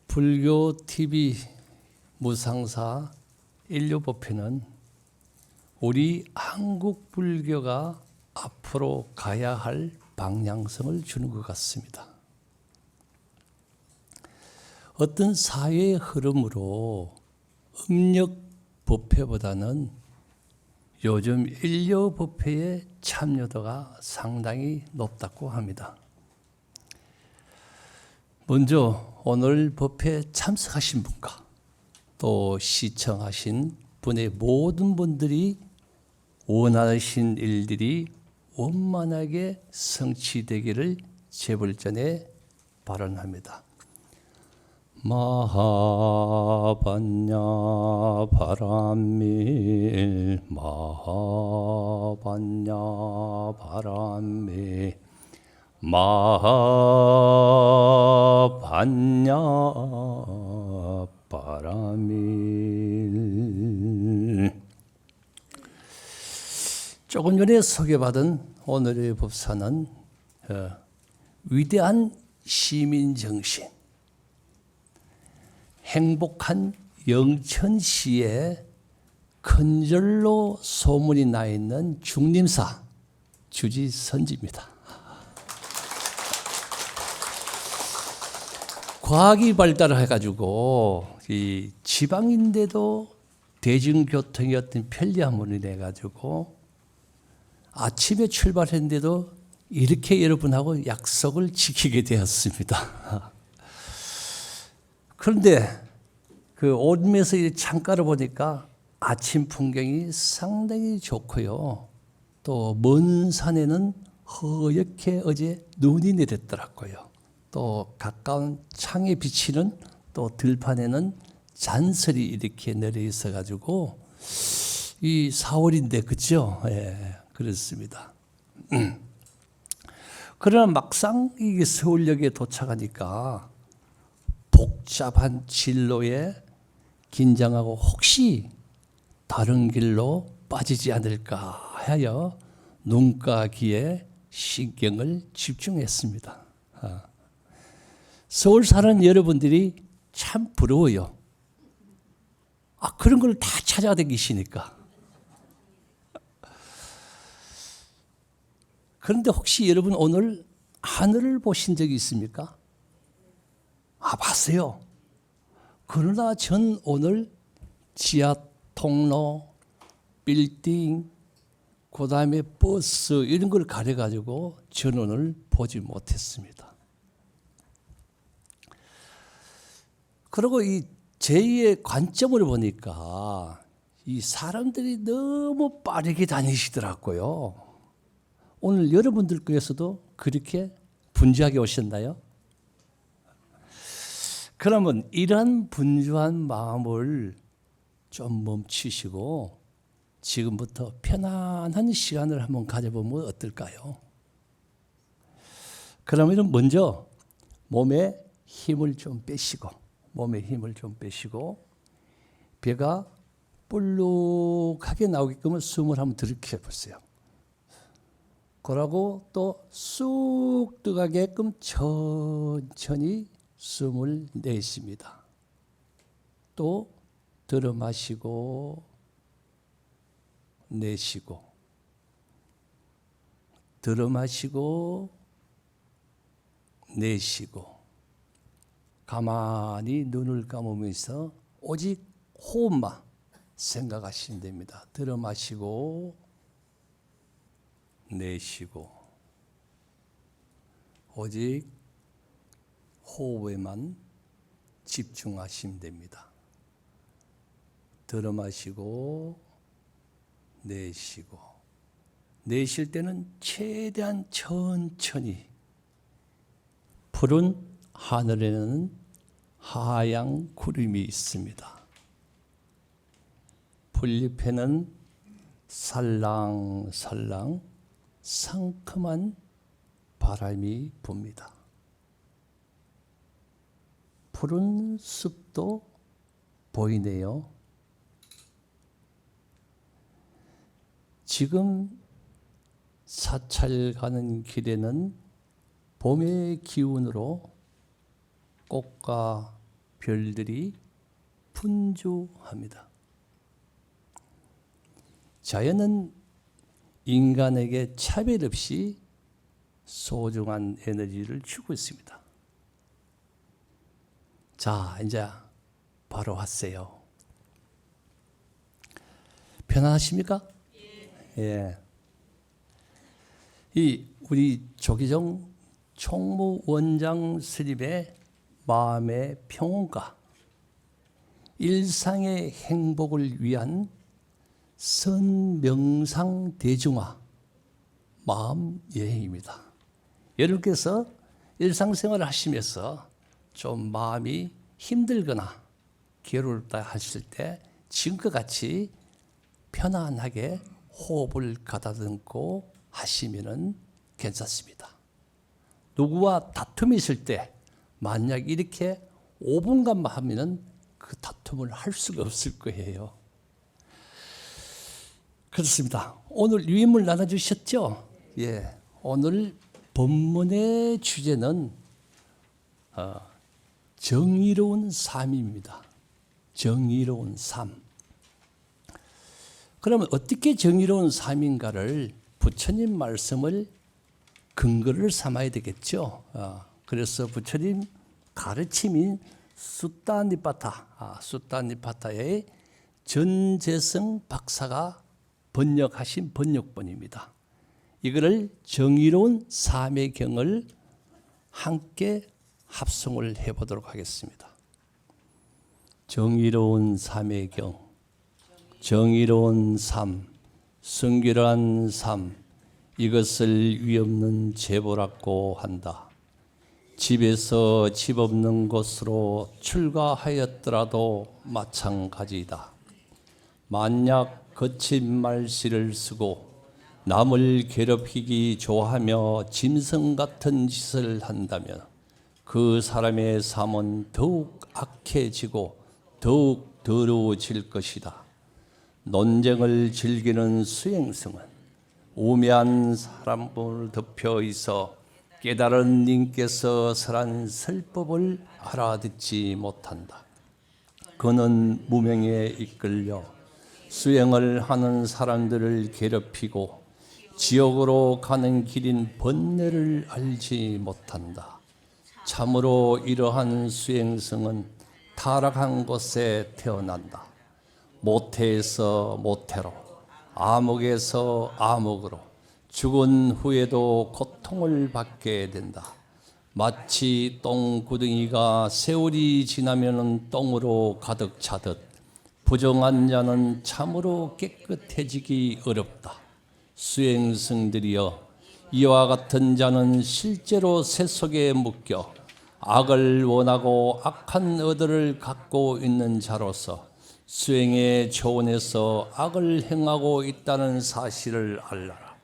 불교 TV 무상사 인류법회는 우리 한국 불교가 앞으로 가야 할 방향성을 주는 것 같습니다. 어떤 사회의 흐름으로 음력 법회보다는 요즘 인류 법회의 참여도가 상당히 높다고 합니다. 먼저 오늘 법회에 참석하신 분과 또 시청하신 분의 모든 분들이 원하신 일들이 원만하게 성취되기를 제불전에 발언합니다. 마하반야 바람밀 마하반야 바람밀 마하반야 바람밀. 조금 전에 소개받은 오늘의 법사는 위대한 시민정신, 행복한 영천시에 큰절로 소문이 나 있는 중림사 주지선지입니다. 과학이 발달해가지고 이 지방인데도 대중교통이 어떤 편리함으로 인해가지고 아침에 출발했는데도 이렇게 여러분하고 약속을 지키게 되었습니다. 그런데 그 오름에서 이 창가를 보니까 아침 풍경이 상당히 좋고요. 또 먼 산에는 허옇게 어제 눈이 내렸더라고요. 또 가까운 창에 비치는 또 들판에는 잔설이 이렇게 내려 있어 가지고 이 4월인데 그죠? 예, 그렇습니다. 그러나 막상 이 서울역에 도착하니까 복잡한 진로에 긴장하고 혹시 다른 길로 빠지지 않을까 하여 눈과 귀에 신경을 집중했습니다. 서울 사는 여러분들이 참 부러워요. 그런 걸 다 찾아다니시니까. 그런데 혹시 여러분 오늘 하늘을 보신 적이 있습니까? 봤어요. 그러나 전 오늘 지하 통로, 빌딩, 그 다음에 버스 이런 걸 가려가지고 전 오늘 보지 못했습니다. 그리고 이 제2의 관점을 보니까 이 사람들이 너무 빠르게 다니시더라고요. 오늘 여러분들께서도 그렇게 분주하게 오셨나요? 그러면 이러한 분주한 마음을 좀 멈추시고 지금부터 편안한 시간을 한번 가져보면 어떨까요? 그러면 먼저 몸에 힘을 좀 빼시고 배가 볼록하게 나오게끔 숨을 한번 들이켜 보세요. 그러고 또 쑥 들어가게끔 천천히 숨을 내쉽니다. 또 들어 마시고 내쉬고 들어 마시고 내쉬고 가만히 눈을 감으면서 오직 호흡만 생각하시면 됩니다. 들어 마시고 내쉬고 오직 호흡에만 집중하시면 됩니다. 들어 마시고 내쉬고 내쉴 때는 최대한 천천히. 푸른 하늘에는 하얀 구름이 있습니다. 풀잎에는 살랑살랑 상큼한 바람이 붑니다. 푸른 숲도 보이네요. 지금 사찰 가는 길에는 봄의 기운으로 꽃과 별들이 분주합니다. 자연은 인간에게 차별 없이 소중한 에너지를 주고 있습니다. 자, 이제 바로 왔어요. 편안하십니까? 예. 이 우리 조기정 총무원장 스님의 마음의 평온과 일상의 행복을 위한 선명상 대중화 마음 여행입니다. 여러분께서 일상생활을 하시면서 좀 마음이 힘들거나 괴롭다 하실 때 지금과 같이 편안하게 호흡을 가다듬고 하시면 괜찮습니다. 누구와 다툼이 있을 때 만약 이렇게 5분간만 하면 그 다툼을 할 수가 없을 거예요. 그렇습니다. 오늘 유인물 나눠주셨죠? 예. 오늘 본문의 주제는 정의로운 삶입니다. 정의로운 삶. 그러면 어떻게 정의로운 삶인가를 부처님 말씀을 근거를 삼아야 되겠죠. 그래서 부처님 가르침인 수타니파타의 전재성 박사가 번역하신 번역본입니다. 이거를 정의로운 삶의 경을 함께 합성을 해보도록 하겠습니다. 정의로운 삶의 경, 정의로운 삶, 순결한 삶, 이것을 위없는 제보라고 한다. 집에서 집 없는 곳으로 출가하였더라도 마찬가지이다. 만약 거친 말씨를 쓰고 남을 괴롭히기 좋아하며 짐승 같은 짓을 한다면 그 사람의 삶은 더욱 악해지고 더욱 더러워질 것이다. 논쟁을 즐기는 수행성은 우매한 사람을 덮여 있어 깨달은 님께서 설한 설법을 알아듣지 못한다. 그는 무명에 이끌려 수행을 하는 사람들을 괴롭히고 지옥으로 가는 길인 번뇌를 알지 못한다. 참으로 이러한 수행성은 타락한 곳에 태어난다. 모태에서 모태로, 암흑에서 암흑으로 죽은 후에도 고통을 받게 된다. 마치 똥구덩이가 세월이 지나면 똥으로 가득 차듯 부정한 자는 참으로 깨끗해지기 어렵다. 수행승들이여, 이와 같은 자는 실제로 새 속에 묶여 악을 원하고 악한 의도를 갖고 있는 자로서 수행의 초원에서 악을 행하고 있다는 사실을 알라라.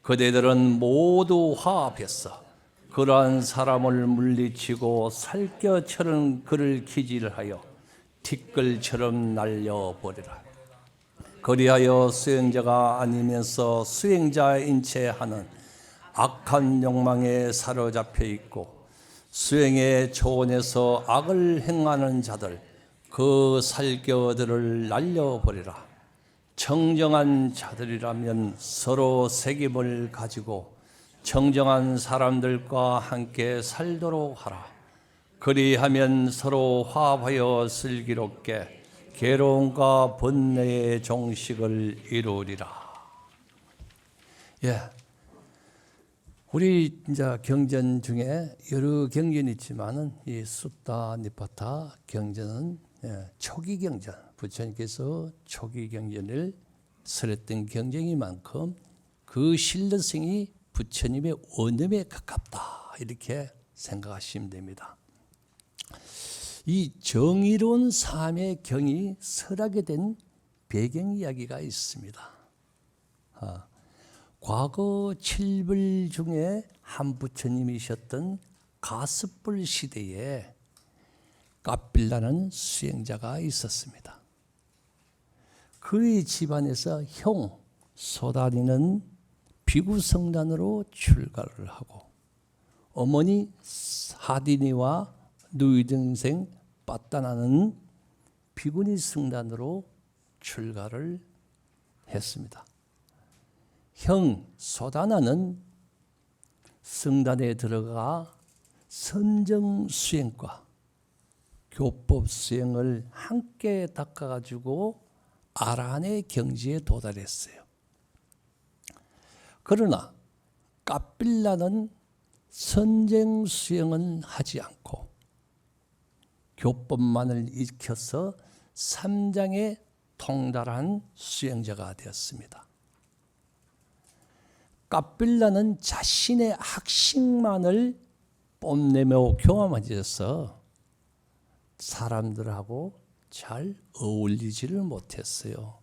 그대들은 모두 화합했어. 그러한 사람을 물리치고 살겨처럼 그를 기질하여 티끌처럼 날려버리라. 그리하여 수행자가 아니면서 수행자인 채 하는 악한 욕망에 사로잡혀 있고 수행의 초원에서 악을 행하는 자들, 그 살겨들을 날려버리라. 청정한 자들이라면 서로 책임을 가지고 청정한 사람들과 함께 살도록 하라. 그리하면 서로 화합하여 슬기롭게 괴로움과 번뇌의 종식을 이루리라. 예, 우리 이제 경전 중에 여러 경전이 있지만은 이 수타 니파타 경전은 초기 경전, 부처님께서 초기 경전을 설했던 경전이만큼 그 신뢰성이 부처님의 원음에 가깝다, 이렇게 생각하시면 됩니다. 이 정의로운 삶의 경이 설하게 된 배경 이야기가 있습니다. 과거 7불 중에 한 부처님이셨던 가스불 시대에 까빌라는 수행자가 있었습니다. 그의 집안에서 형 소다리는 비구성단으로 출가를 하고 어머니 사디니와 누이 동생 빠따나는 비구니 승단으로 출가를 했습니다. 형 소다나는 승단에 들어가 선정 수행과 교법 수행을 함께 닦아가지고 아라한의 경지에 도달했어요. 그러나 까빌라는 선정 수행은 하지 않고 교법만을 익혀서 삼장에 통달한 수행자가 되었습니다. 까빌라는 자신의 학식만을 뽐내며 교만해져서 사람들하고 잘 어울리지를 못했어요.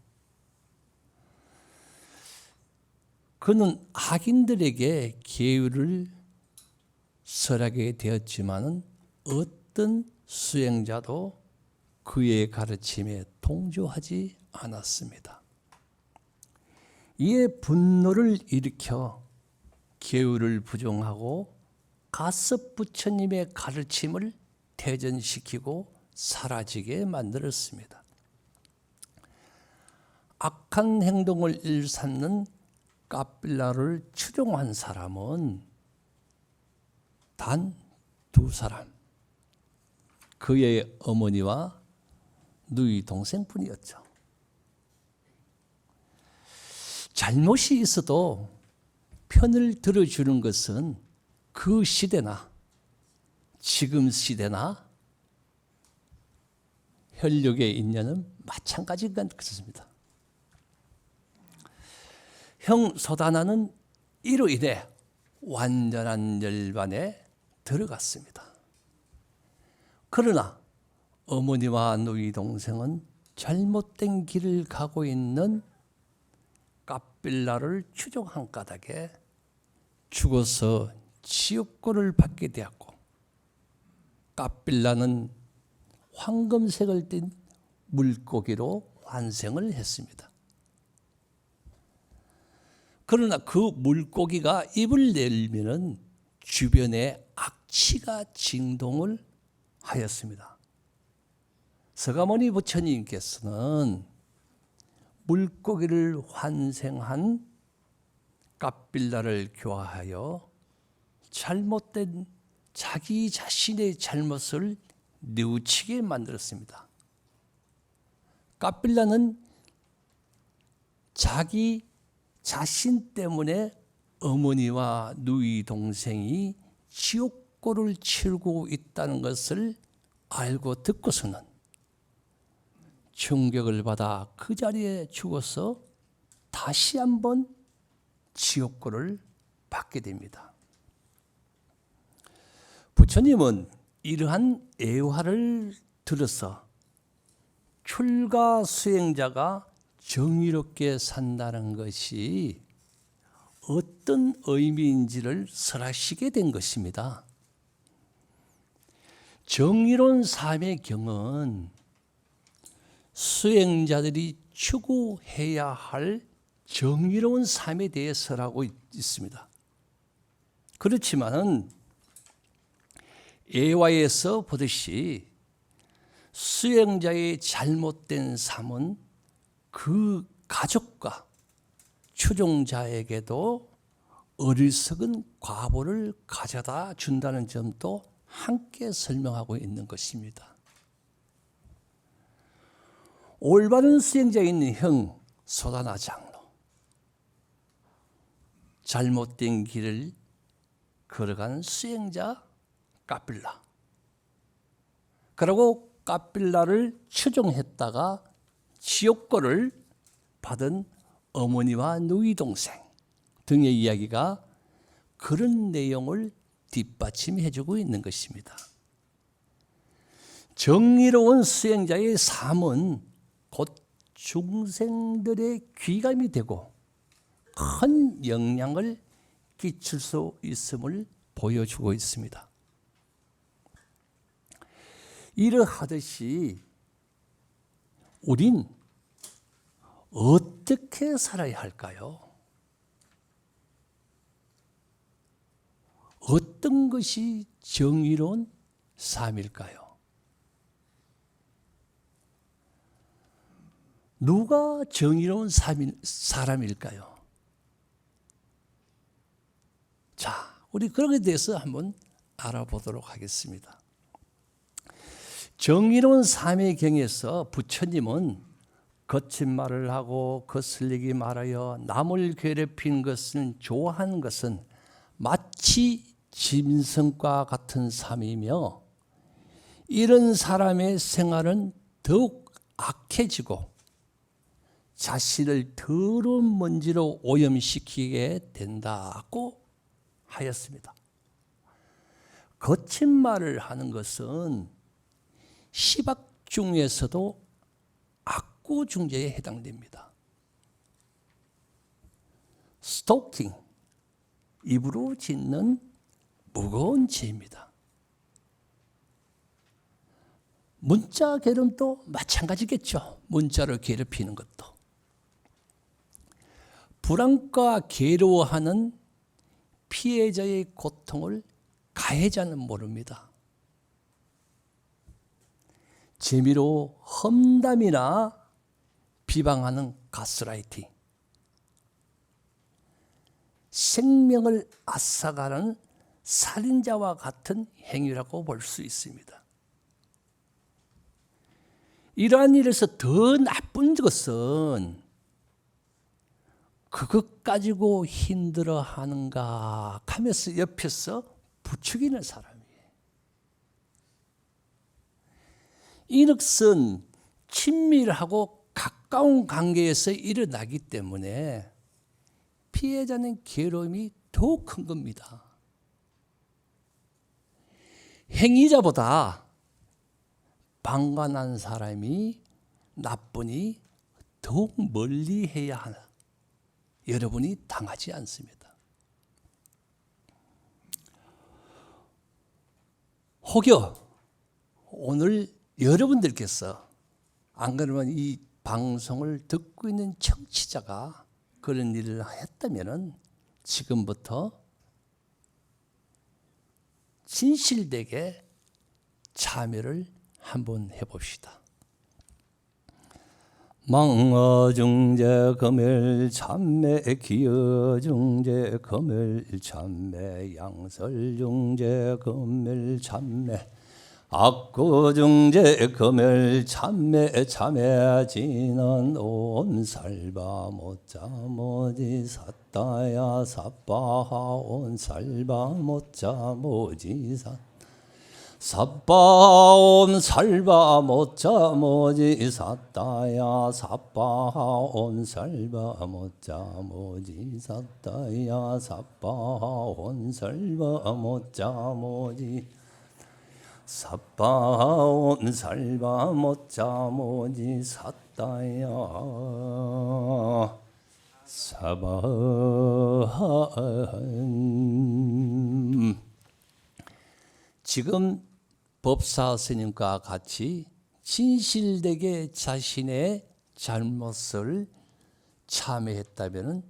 그는 학인들에게 계율을 설하게 되었지만 어떤 수행자도 그의 가르침에 동조하지 않았습니다. 이에 분노를 일으켜 계율을 부정하고 가섭 부처님의 가르침을 퇴전시키고 사라지게 만들었습니다. 악한 행동을 일삼는 까빌라를 추종한 사람은 단 두 사람, 그의 어머니와 누이 동생뿐이었죠. 잘못이 있어도 편을 들어주는 것은 그 시대나 지금 시대나 혈육의 인연은 마찬가지인 것 같습니다. 형 소다나는 이로 인해 완전한 열반에 들어갔습니다. 그러나 어머니와 누이 동생은 잘못된 길을 가고 있는 까빌라를 추종한 까닭에 죽어서 지옥고를 받게 되었고, 까빌라는 황금색을 띤 물고기로 환생을 했습니다. 그러나 그 물고기가 입을 열면은 주변에 악취가 진동을 하였습니다. 서가모니 부처님께서는 물고기를 환생한 까빌라를 교화하여 잘못된 자기 자신의 잘못을 뉘우치게 만들었습니다. 까빌라는 자기 자신 때문에 어머니와 누이 동생이 지옥고를 치르고 있다는 것을 알고 듣고서는 충격을 받아 그 자리에 죽어서 다시 한번 지옥고를 받게 됩니다. 부처님은 이러한 애화를 들어서 출가 수행자가 정의롭게 산다는 것이 어떤 의미인지를 설하시게 된 것입니다. 정의로운 삶의 경은 수행자들이 추구해야 할 정의로운 삶에 대해 설하고 있습니다. 그렇지만은 애화에서 보듯이 수행자의 잘못된 삶은 그 가족과 추종자에게도 어리석은 과보를 가져다 준다는 점도 함께 설명하고 있는 것입니다. 올바른 수행자에 있는 형 소다나 장로, 잘못된 길을 걸어간 수행자 까빌라, 그리고 까빌라를 추종했다가 지옥고를 받은 어머니와 누이 동생 등의 이야기가 그런 내용을 뒷받침해 주고 있는 것입니다. 정의로운 수행자의 삶은 곧 중생들의 귀감이 되고 큰 영향을 끼칠 수 있음을 보여주고 있습니다. 이러하듯이 우린 어떻게 살아야 할까요? 어떤 것이 정의로운 삶일까요? 누가 정의로운 사람일까요? 자, 우리 그런 것에 대해서 한번 알아보도록 하겠습니다. 정의로운 삶의 경에서 부처님은 거친 말을 하고 거슬리기 말하여 남을 괴롭히는 것을 좋아하는 것은 마치 짐승과 같은 삶이며 이런 사람의 생활은 더욱 악해지고 자신을 더러운 먼지로 오염시키게 된다고 하였습니다. 거친 말을 하는 것은 시박 중에서도 악구중죄에 해당됩니다. 스토킹, 입으로 짓는 무거운 죄입니다. 문자 괴롭힘도 마찬가지겠죠. 문자로 괴롭히는 것도. 불안과 괴로워하는 피해자의 고통을 가해자는 모릅니다. 재미로 험담이나 비방하는 가스라이팅, 생명을 앗아가는 살인자와 같은 행위라고 볼 수 있습니다. 이러한 일에서 더 나쁜 것은 그것 가지고 힘들어하는가 하면서 옆에서 부추기는 사람이에요. 이것은 친밀하고 가까운 관계에서 일어나기 때문에 피해자는 괴로움이 더 큰 겁니다. 행위자보다 방관한 사람이 나쁘니 더욱 멀리 해야 하나. 여러분이 당하지 않습니다. 혹여 오늘 여러분들께서 안 그러면 이 방송을 듣고 있는 청취자가 그런 일을 했다면 지금부터 진실되게 참여를 한번 해봅시다. 망어중재 금일참매 기여중재 금일참매 양설중재 금일참매 악구중재 금일참매 참매 지는 온살바 못자 모지 삿다야 삿바하 온살바 못자 모지 삿 삿바옴 살바 못자 모지 삿다야 삿바하 온살바 못자 모지 삿다야 삿바하 온살바 못자 모지 삿바온 살바 못자 모지 삿다야 사바한. 지금 법사 스님과 같이 진실되게 자신의 잘못을 참회했다면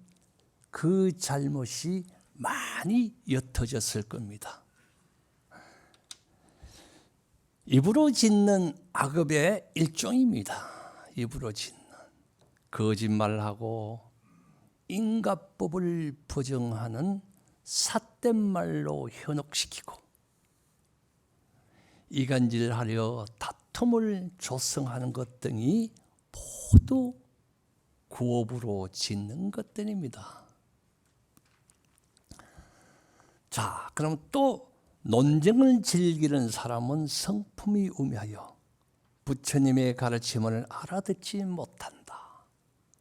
그 잘못이 많이 옅어졌을 겁니다. 입으로 짓는 악업의 일종입니다. 입으로 짓는 거짓말하고 인과법을 부정하는 삿된 말로 현혹시키고 이간질하려 다툼을 조성하는 것 등이 모두 구업으로 짓는 것들입니다. 자, 그럼 또 논쟁을 즐기는 사람은 성품이 우매하여 부처님의 가르침을 알아듣지 못한다.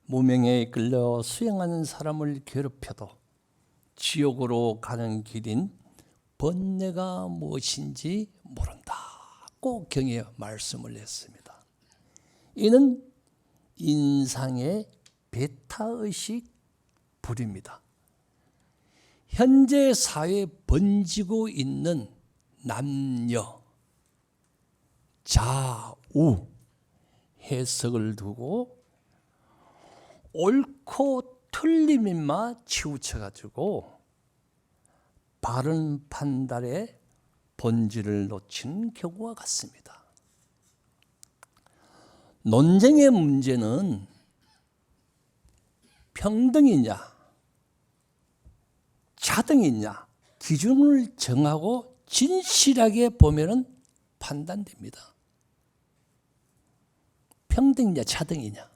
무명에 이끌려 수행하는 사람을 괴롭혀도 지옥으로 가는 길인 번뇌가 무엇인지 모른다고 경에 말씀을 했습니다. 이는 인상의 배타의식 불입니다. 현재 사회에 번지고 있는 남녀, 좌우 해석을 두고 옳고 틀림에만 치우쳐가지고 바른 판단의 본질을 놓친 경우와 같습니다. 논쟁의 문제는 평등이냐 차등이냐 기준을 정하고 진실하게 보면은 판단됩니다. 평등이냐 차등이냐.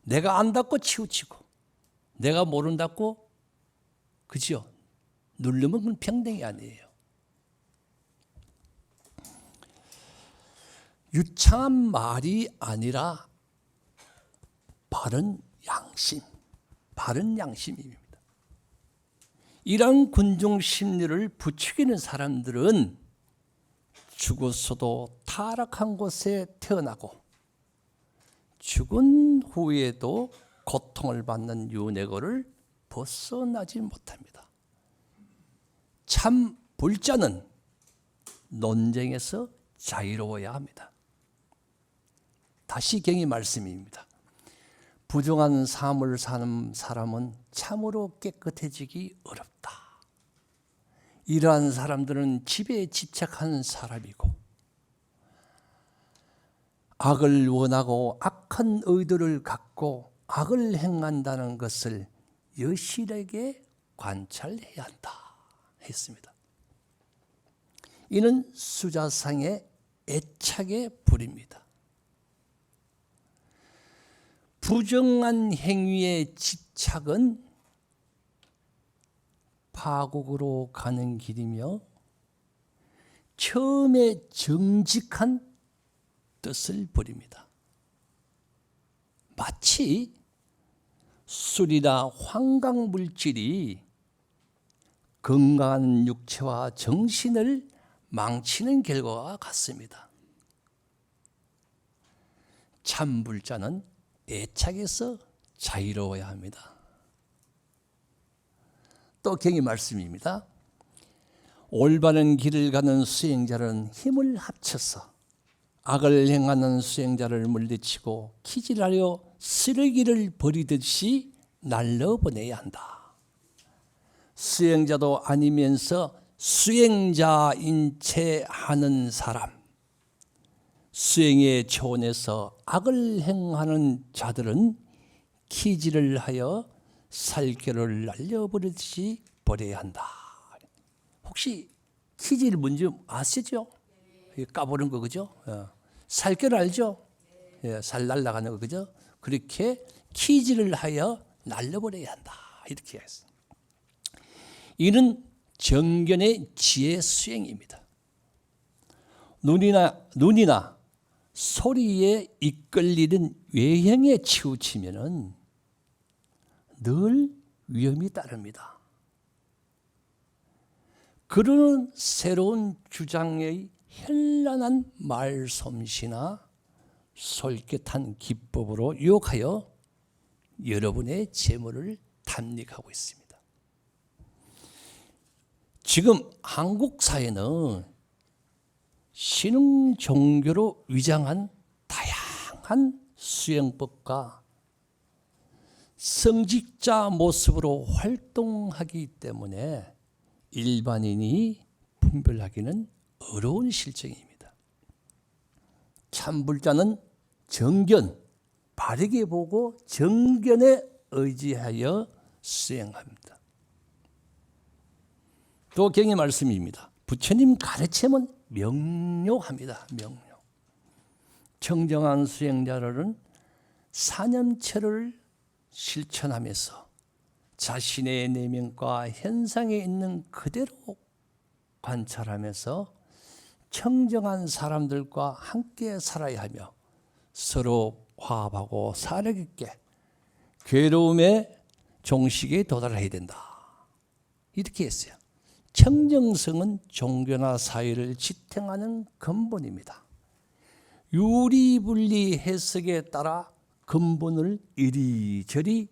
내가 안다고 치우치고 내가 모른다고 그죠? 누르면 그건 평등이 아니에요. 유창한 말이 아니라 바른 양심, 바른 양심입니다. 이런 군중 심리를 부추기는 사람들은 죽었어도 타락한 곳에 태어나고 죽은 후에도 고통을 받는 윤회고를 벗어나지 못합니다. 참 불자는 논쟁에서 자유로워야 합니다. 다시 경의 말씀입니다. 부정한 삶을 사는 사람은 참으로 깨끗해지기 어렵다. 이러한 사람들은 지배에 집착한 사람이고 악을 원하고 악한 의도를 갖고 악을 행한다는 것을 여실하게 관찰해야 한다 했습니다. 이는 수자상의 애착의 불입니다. 부정한 행위의 집착은 파국으로 가는 길이며 처음에 정직한 뜻을 버립니다. 마치 술이나 환각물질이 건강한 육체와 정신을 망치는 결과와 같습니다. 참불자는 애착에서 자유로워야 합니다. 또 경의 말씀입니다. 올바른 길을 가는 수행자는 힘을 합쳐서 악을 행하는 수행자를 물리치고 키질하려 쓰레기를 버리듯이 날려보내야 한다. 수행자도 아니면서 수행자인 채 하는 사람, 수행의 초원에서 악을 행하는 자들은 키질을 하여 살결을 날려버리듯이 버려야 한다. 혹시 키질 뭔지 아시죠? 까보는 거 그죠? 살결 알죠? 살 날아가는 거 그죠? 그렇게 키질을 하여 날려버려야 한다. 이렇게 했어요. 이는 정견의 지혜 수행입니다. 눈이나 소리에 이끌리는 외형에 치우치면은 늘 위험이 따릅니다. 그러는 새로운 주장의 현란한 말솜씨나 솔깃한 기법으로 유혹하여 여러분의 재물을 탐닉하고 있습니다. 지금 한국 사회는 신흥 종교로 위장한 다양한 수행법과 성직자 모습으로 활동하기 때문에 일반인이 분별하기는 어려운 실정입니다. 참불자는 정견, 바르게 보고 정견에 의지하여 수행합니다. 또 경의 말씀입니다. 부처님 가르침은 명료합니다. 명료. 청정한 수행자들은 사념체를 실천하면서 자신의 내면과 현상에 있는 그대로 관찰하면서 청정한 사람들과 함께 살아야 하며 서로 화합하고 사력 있게 괴로움의 종식에 도달해야 된다. 이렇게 했어요. 청정성은 종교나 사회를 지탱하는 근본입니다. 유리분리 해석에 따라 근본을 이리저리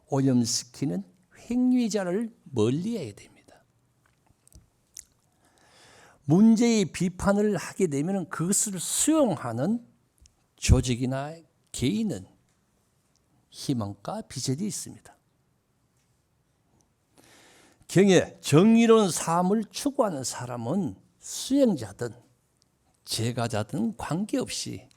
오염시키는 행위자를 멀리해야 됩니다. 문제의 비판을 하게 되면 그것을 수용하는 조직이나 개인은 희망과 비전이 있습니다. 경에 정의로운 삶을 추구하는 사람은 수행자든 제가자든 관계없이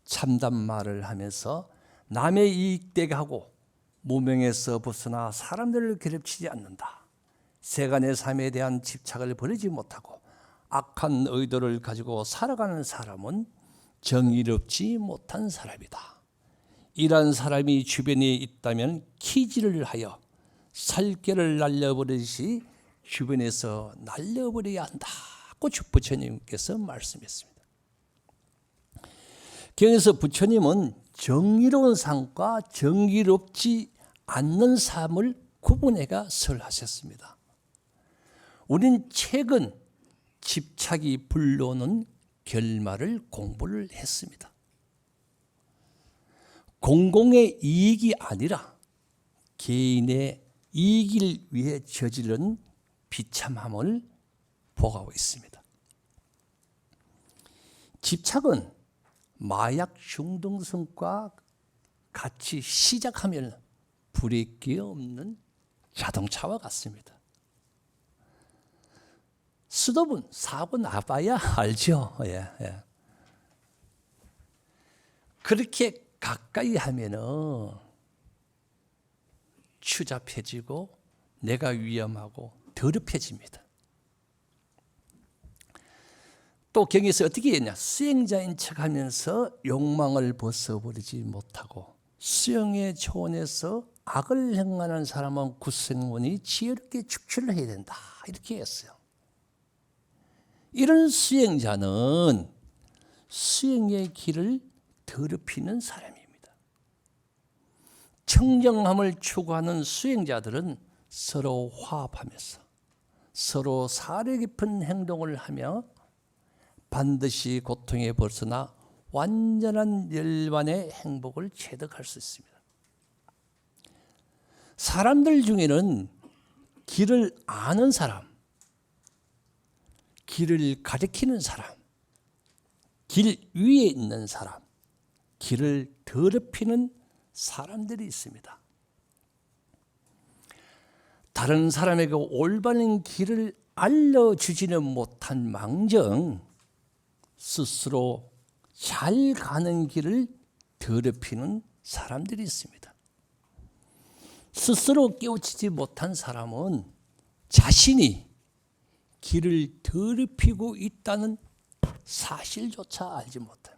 참담 말을 하면서 남의 이익되게 하고 무명에서 벗어나 사람들을 괴롭히지 않는다. 세간의 삶에 대한 집착을 버리지 못하고 악한 의도를 가지고 살아가는 사람은 정의롭지 못한 사람이다. 이러한 사람이 주변에 있다면 키질을 하여 살결을 날려버리듯이 주변에서 날려버려야 한다고 부처님께서 말씀했습니다. 경에서 부처님은 정의로운 삶과 정의롭지 않는 삶을 구분해가 설하셨습니다. 우린 최근 집착이 불러오는 결말을 공부를 했습니다. 공공의 이익이 아니라 개인의 이익을 위해 저지른 비참함을 보고하고 있습니다. 집착은 마약 중독성과 같이 시작하면 브레이크 없는 자동차와 같습니다. 수도분, 사고 나봐야 알죠. 예. 그렇게 가까이 하면은 추잡해지고 내가 위험하고 더럽혀집니다. 또 경에서 어떻게 했냐? 수행자인 척하면서 욕망을 벗어버리지 못하고 수행의 초원에서 악을 행하는 사람은 구생원이 지혜롭게 축출을 해야 된다. 이렇게 했어요. 이런 수행자는 수행의 길을 더럽히는 사람입니다. 청정함을 추구하는 수행자들은 서로 화합하면서 서로 사려 깊은 행동을 하며 반드시 고통에 벗어나 완전한 열반의 행복을 체득할 수 있습니다. 사람들 중에는 길을 아는 사람, 길을 가리키는 사람, 길 위에 있는 사람, 길을 더럽히는 사람들이 있습니다. 다른 사람에게 올바른 길을 알려주지는 못한 망정 스스로 잘 가는 길을 더럽히는 사람들이 있습니다. 스스로 깨우치지 못한 사람은 자신이 길을 더럽히고 있다는 사실조차 알지 못합니다.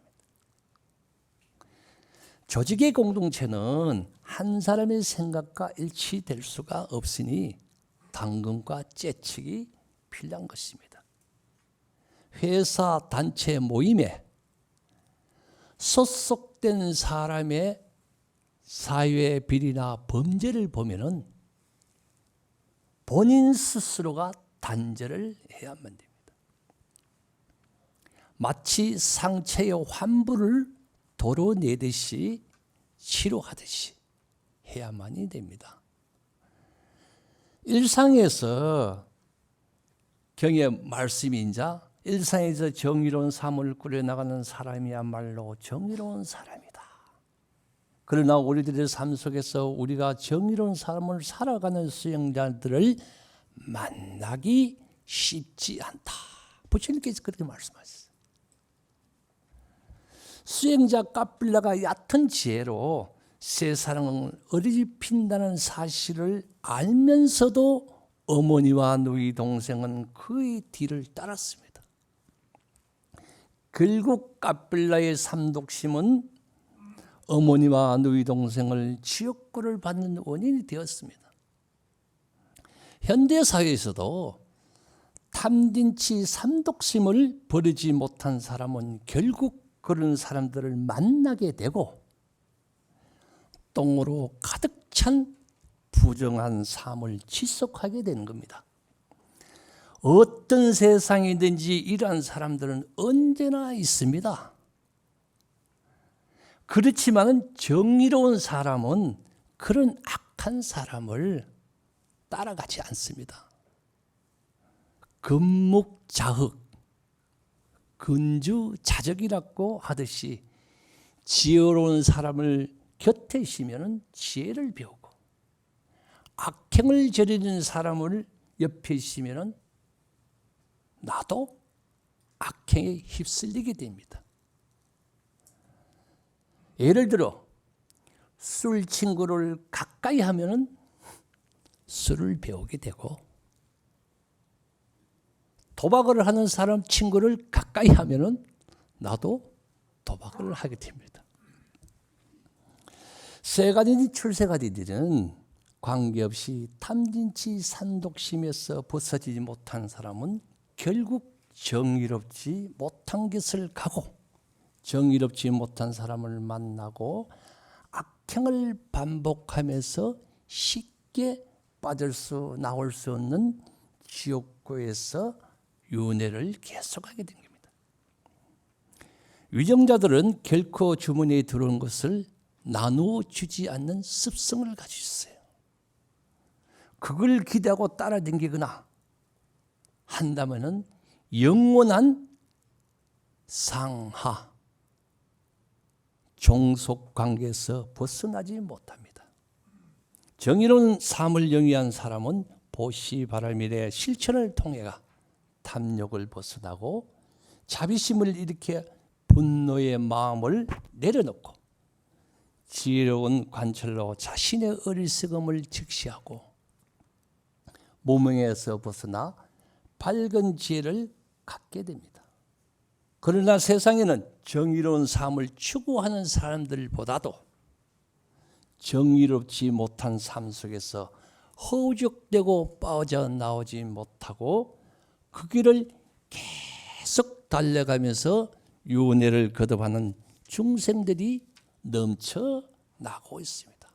조직의 공동체는 한 사람의 생각과 일치될 수가 없으니 당근과 째측이 필요한 것입니다. 회사 단체 모임에 소속된 사람의 사회 비리나 범죄를 보면은 본인 스스로가 단죄를 해야만 됩니다. 마치 상처의 환부를 도로내듯이 치료하듯이 해야만이 됩니다. 일상에서 경의 말씀인자 일상에서 정의로운 삶을 꾸려나가는 사람이야말로 정의로운 사람이다. 그러나 우리들의 삶 속에서 우리가 정의로운 삶을 살아가는 수행자들을 만나기 쉽지 않다. 부처님께서 그렇게 말씀하셨어요. 수행자 까필라가 얕은 지혜로 세상을 어리집힌다는 사실을 알면서도 어머니와 누이 동생은 그의 뒤를 따랐습니다. 결국 까필라의 삼독심은 어머니와 누이 동생을 지옥고를 받는 원인이 되었습니다. 현대사회에서도 탐진치 삼독심을 버리지 못한 사람은 결국 그런 사람들을 만나게 되고 똥으로 가득 찬 부정한 삶을 지속하게 되는 겁니다. 어떤 세상이든지 이러한 사람들은 언제나 있습니다. 그렇지만 정의로운 사람은 그런 악한 사람을 따라가지 않습니다. 금묵자흑, 근주자적이라고 하듯이 지혜로운 사람을 곁에 있으면 지혜를 배우고 악행을 저지르는 사람을 옆에 있으면 나도 악행에 휩쓸리게 됩니다. 예를 들어 술 친구를 가까이 하면은 술을 배우게 되고, 도박을 하는 사람 친구를 가까이 하면은 나도 도박을 하게 됩니다. 쇠가리니 출세가리들은 관계없이 탐진치 산독심에서 벗어지지 못한 사람은 결국 정의롭지 못한 것을 가고, 정의롭지 못한 사람을 만나고 악행을 반복하면서 쉽게 나올 수 없는 지옥고에서 윤회를 계속하게 된 겁니다. 위정자들은 결코 주머니에 들어온 것을 나누어 주지 않는 습성을 가지고 있어요. 그걸 기대하고 따라다니거나 한다면은 영원한 상하, 종속 관계에서 벗어나지 못합니다. 정의로운 삶을 영위한 사람은 보시바라밀의 실천을 통해가 탐욕을 벗어나고 자비심을 일으켜 분노의 마음을 내려놓고 지혜로운 관찰로 자신의 어리석음을 직시하고 무명에서 벗어나 밝은 지혜를 갖게 됩니다. 그러나 세상에는 정의로운 삶을 추구하는 사람들보다도 정의롭지 못한 삶 속에서 허우적대고 빠져나오지 못하고 그 길을 계속 달려가면서 윤회를 거듭하는 중생들이 넘쳐나고 있습니다.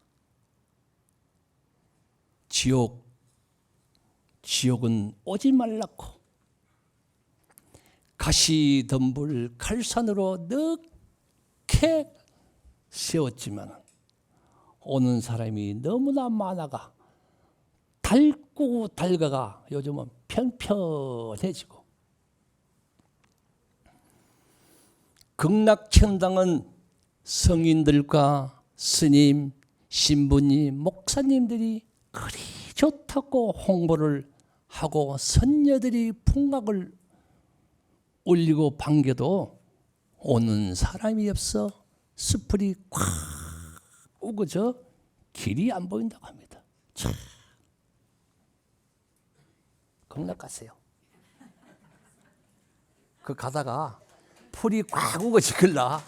지옥은 오지 말라고 가시덤불 칼산으로 넓게 세웠지만 오는 사람이 너무나 많아가 달가가 요즘은 편편해지고, 극락천당은 성인들과 스님, 신부님, 목사님들이 그리 좋다고 홍보를 하고 선녀들이 풍악을 올리고 반겨도 오는 사람이 없어 수풀이 꽉 우거져 길이 안 보인다고 합니다. 참. 극락 가세요. 그 가다가 풀이 꽉 우거지길라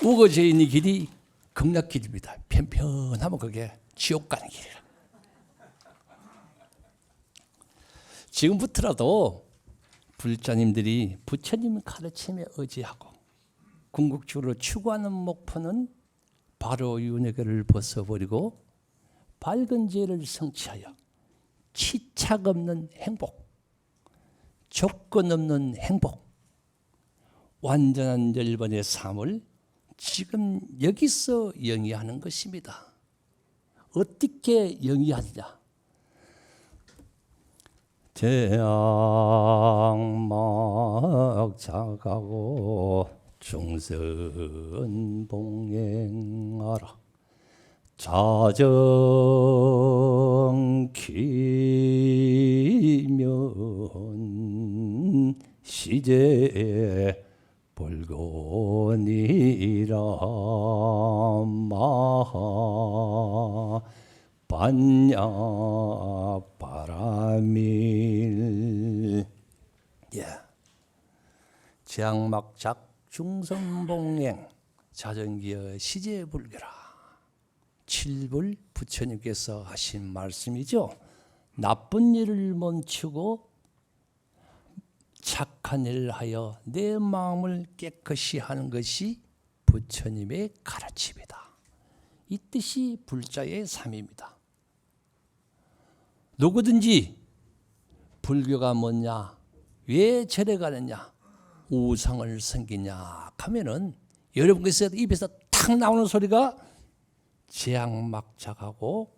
우거져 있는 길이 극락길입니다. 편편하면 그게 지옥 가는 길이라. 지금부터라도 불자님들이 부처님 가르침에 의지하고 궁극적으로 추구하는 목표는 바로 윤회를 벗어버리고 밝은 지혜를 성취하여 치착 없는 행복, 조건 없는 행복, 완전한 열반의 삶을 지금 여기서 영위하는 것입니다. 어떻게 영위하느냐? 제악막작하고 중선봉행하라. 자정키면 시제 볼거니라 마하 반야 바라밀. 제악막작 중선봉행 자정기여 시제불교라. 7불 부처님께서 하신 말씀이죠. 나쁜 일을 멈추고 착한 일을 하여 내 마음을 깨끗이 하는 것이 부처님의 가르침이다. 이 뜻이 불자의 삶입니다. 누구든지 불교가 뭐냐, 왜 절에 가느냐, 우상을 섬기냐 하면은 여러분께서 입에서 탁 나오는 소리가 제악막작하고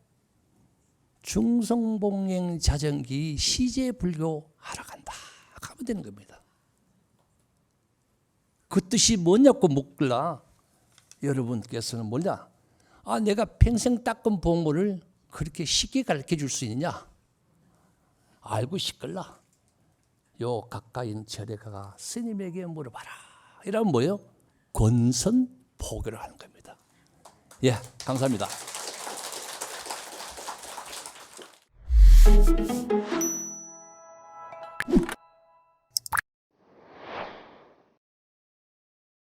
중성봉행 자정기 시제불교 하러 간다 하면 되는 겁니다. 그 뜻이 뭐냐고 묻길라 여러분께서는 뭐냐? 내가 평생 닦은 보물을 그렇게 쉽게 가르쳐 줄 수 있느냐? 알고 싶길라 요 가까이 있는 절에 가가 스님에게 물어봐라. 이러면 뭐예요? 권선포교를 하는 겁니다. 예, 감사합니다.